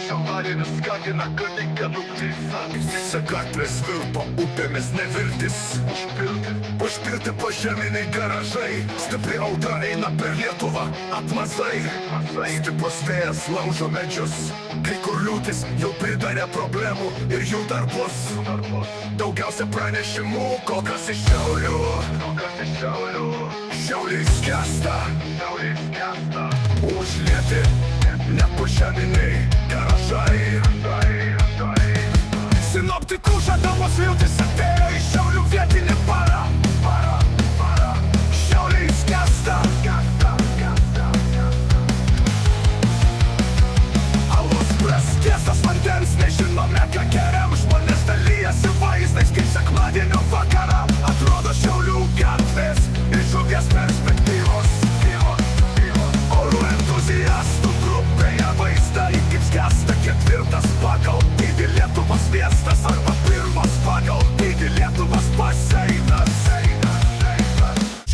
Šiaurės skagina galinga nutiesa. Visi gatvės virto upėmis neviltis. Užpilti požeminiai garažai. Stipri audra eina per Lietuvą atmazai. Stiprus vėjas laužo medžius. Kai kur liūtis jau pridarė problemų ir jų dar bus. Daugiausia pranešimų kol kas iš Šiaulių. Šiauliai skęsta. Užlieti net požeminiai garažai. Sinoptikų žadamos viltis atėjo į Šiaulių vietinį parą. Šiauliai skęsta. Alus praskiestas vandens, nežinome ką geriam. Žmonės dalyjasi vaizdais kaip sekmadienio vakarą. Atrodo Šiaulių gatvės iš žuvies perspektyvos. Orų entuziastų grupėje vaizdai kaip skęsta ketvirtas pagal dydį Lietuvos miestas arba pirmas pagal dydį Lietuvos baseinas.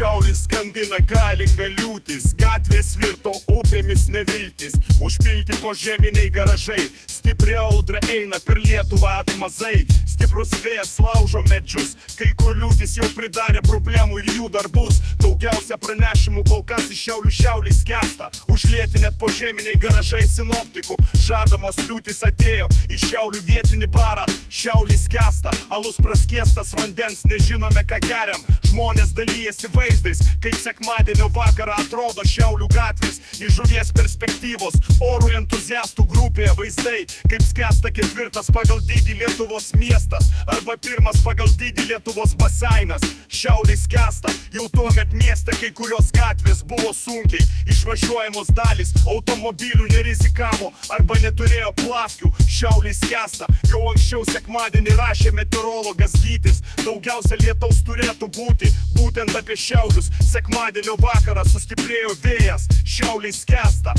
Šiaurės skandina galinga liūtis, gatvės virto upėmis neviltis. Užpilti požeminiai garažai, stipri audra eina per Lietuvą atmazai. Stiprus vėjas laužo medžius, kai kur liūtis jau pridarė problemų ir jų dar bus. Daugiausia pranešimų kol kas iš Šiaulių Šiauliai skęsta. Užlieti net požeminiai garažai sinoptikų. Žadamos liūtis atėjo į Šiaulių vietinį barą. Šiauliai skęsta, alus praskiestas vandens, nežinome ką geriam. Žmonės dalyjasi vaizdais, kaip sekmadienio vakarą atrodo Šiaulių gatvės iš žuvies perspektyvos. Orų entuziastų grupėje vaizdai, kaip skęsta ketvirtas pagal dydį Lietuvos miestas arba pirmas pagal dydį Lietuvos baseinas. Šiauliai skęsta, jau tuomet mieste kai kurios gatvės buvo sunkiai išvažiuojamos dalys, automobilių nerizikavo arba neturėjo plavkių. Šiauliai skęsta, jau anksčiau sekmadienį rašė meteorologas Gytis. Daugiausia lietaus turėtų būti būtent apie Šiaulius. Sekmadienio vakarą sustiprėjo vėjas. Šiauliai skęsta.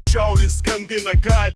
Šiaurės skandina gali